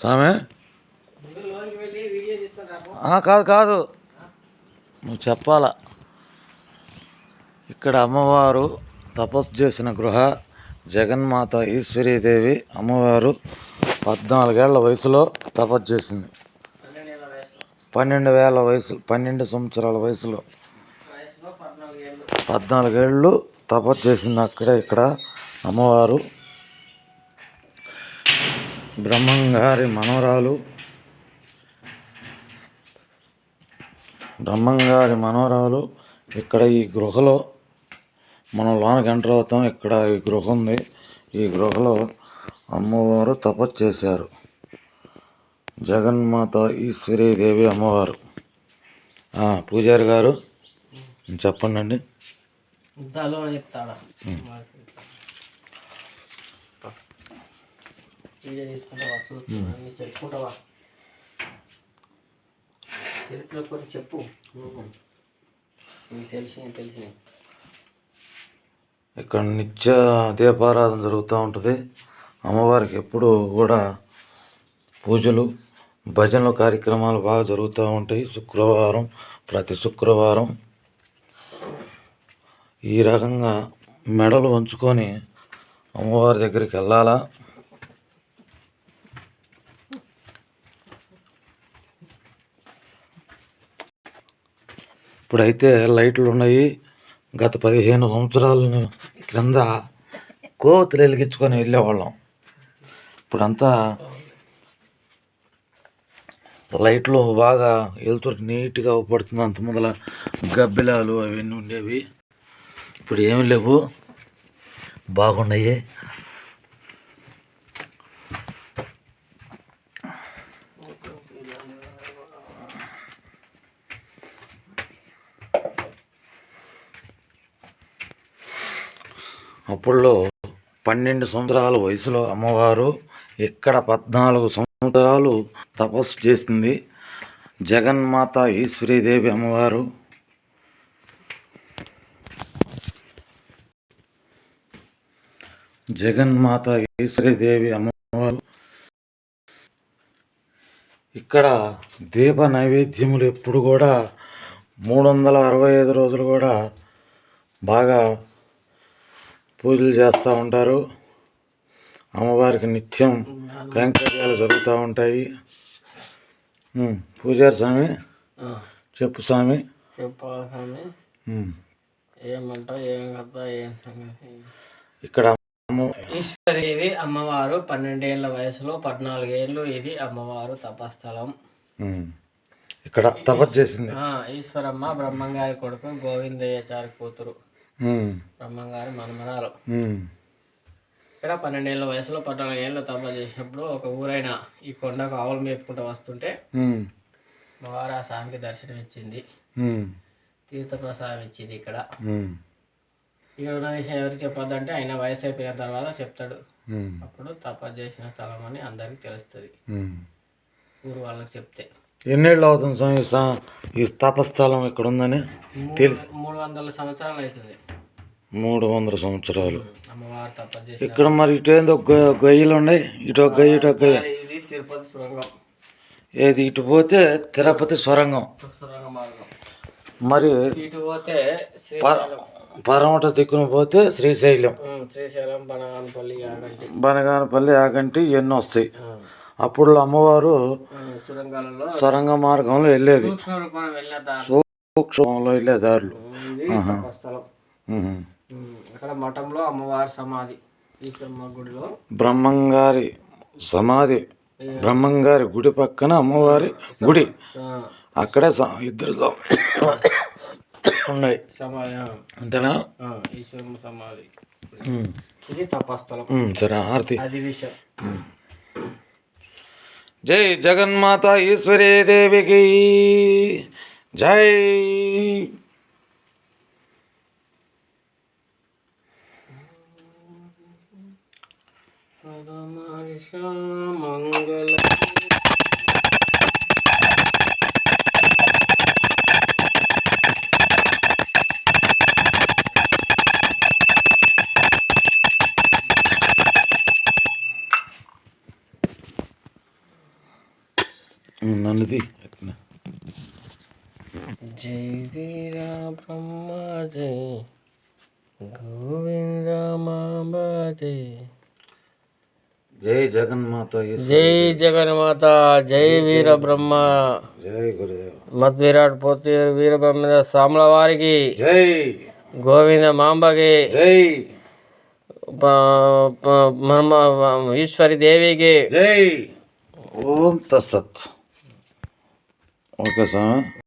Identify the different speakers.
Speaker 1: సామె కాదు కాదు నువ్వు చెప్పాలా. ఇక్కడ అమ్మవారు తపస్సు చేసిన గృహ జగన్మాత ఈశ్వరీదేవి అమ్మవారు 14 ఏళ్ల వయసులో తపస్సు చేసింది. 12 సంవత్సరాల వయసులో 14 ఏళ్ళు తపస్సు చేసింది. ఇక్కడ అమ్మవారు బ్రహ్మంగారి మనవరాలు. ఇక్కడ ఈ గృహలో మనం లోనకి ఎంటర్ అవుతాం. ఇక్కడ ఈ గృహ ఉంది. ఈ గృహలో అమ్మవారు తపస్సు చేశారు. జగన్మాత ఈశ్వరీదేవి అమ్మవారు. పూజారి గారు చెప్పండి అండి.
Speaker 2: చెప్పు తెలిసి
Speaker 1: ఇక్కడ నిత్య దీపారాధన జరుగుతూ ఉంటుంది. అమ్మవారికి ఎప్పుడు కూడా పూజలు భజనలు కార్యక్రమాలు బాగా జరుగుతూ ఉంటాయి. ప్రతి శుక్రవారం ఈ రకంగా మెడలు వంచుకొని అమ్మవారి దగ్గరికి వెళ్ళాలా. ఇప్పుడైతే లైట్లు ఉన్నాయి. గత 15 సంవత్సరాల క్రింద కోతులు వెలిగించుకొని వెళ్ళేవాళ్ళం. ఇప్పుడంతా లైట్లు బాగా వెళ్తుంటే నీట్గా అవపడుతుంది. అంత ముందల గబ్బిలాలు అవన్నీ ఉండేవి. ఇప్పుడు ఏమి లేవు, బాగున్నాయి. అప్పుడులో 12 సంవత్సరాల వయసులో అమ్మవారు ఇక్కడ 14 సంవత్సరాలు తపస్సు చేసింది. జగన్మాత ఈశ్వరీదేవి అమ్మవారు. జగన్మాత ఈశ్వరీదేవి అమ్మవారు ఇక్కడ దీప నైవేద్యములు ఎప్పుడు కూడా 365 రోజులు కూడా బాగా పూజలు చేస్తూ ఉంటారు. అమ్మవారికి నిత్యం కైంకర్యాలు జరుగుతూ ఉంటాయి. పూజారి స్వామి చెప్పు స్వామి.
Speaker 2: చెప్పాలి స్వామి. ఏమంటావు? ఏం కదా? ఏం సంగతి?
Speaker 1: ఇక్కడ
Speaker 2: ఈశ్వరీదేవి అమ్మవారు 12 ఏళ్ల వయసులో 14 ఏళ్ళు ఇది అమ్మవారు తపస్థలం.
Speaker 1: ఇక్కడ తపస్సు చేసింది.
Speaker 2: ఈశ్వరమ్మ బ్రహ్మంగారి కొడుకు గోవిందయ్యాచారి కూతురు, బ్రహ్మంగారి మనమరాలు. ఇక్కడ 12 ఏళ్ల వయసులో 14 ఏళ్ళు తపస్సు చేసినప్పుడు ఒక ఊరైన ఈ కొండకు ఆవులు మేపుకుంటూ వస్తుంటే అమ్మవారు ఆ స్వామికి దర్శనం ఇచ్చింది. తీర్థప్రసాదం ఇచ్చింది. ఇక్కడ ఉన్న విషయం ఎవరికి చెప్పొద్దంటే ఆయన వయసు అయిపోయిన తర్వాత చెప్తాడు. అప్పుడు తపస్సు చేసిన స్థలం అని అందరికి తెలుస్తుంది ఊరు వాళ్ళకి చెప్తే.
Speaker 1: ఎన్నేళ్ళు అవుతుంది స్వామి ఈ తపస్థలం ఇక్కడ ఉందని?
Speaker 2: 300 సంవత్సరాలు అవుతుంది.
Speaker 1: 300 సంవత్సరాలు
Speaker 2: అమ్మవారు తపస్సు చేసి.
Speaker 1: ఇక్కడ మరి ఇటు ఏందో గొయ్యలు ఉన్నాయి. ఇటు ఒక గొయ్యి, ఇటు ఒక గొయ్య.
Speaker 2: ఇది తిరుపతి సొరంగం.
Speaker 1: ఏది ఇటు పోతే తిరుపతి సొరంగ
Speaker 2: మార్గం.
Speaker 1: మరి
Speaker 2: ఇటు పోతే
Speaker 1: పరమట దిక్కున పోతే శ్రీశైలం, బనగానపల్లి, యాగంటి ఇవన్నీ వస్తాయి. అప్పుడు అమ్మవారు సొరంగ మార్గంలో వెళ్ళేది. సూక్ష్మంలో వెళ్ళే దారులు.
Speaker 2: అక్కడ మఠంలో అమ్మవారి సమాధి, ఈశ్వరమ్మ గుడిలో
Speaker 1: బ్రహ్మంగారి సమాధి, బ్రహ్మంగారి గుడి పక్కన అమ్మవారి గుడి. అక్కడే ఇద్దరు ఉన్నాయి. అంతేనా?
Speaker 2: ఈశ్వరమ్మ సమాధి. ఇది తపస్థలం.
Speaker 1: సరే, హారతి.
Speaker 2: అది విషయం.
Speaker 1: జై జగన్మాత ఈశ్వరీదేవికి జై.
Speaker 2: మంగళ
Speaker 1: నన్నుది
Speaker 2: జై వీర బ్రహ్మ జై గోవింద మాంబ జై
Speaker 1: జై జగన్మాత
Speaker 2: జై జగన్మాత జై వీర బ్రహ్మ
Speaker 1: జై గురుదేవ
Speaker 2: మద్విరాట్ పోతి వీర బ్రహ్మ సాముల వారికి
Speaker 1: జై
Speaker 2: గోవింద మాంబకి
Speaker 1: జై
Speaker 2: ఈశ్వరి దేవికి
Speaker 1: జై ఓం తత్సత్ ఓకే సార్.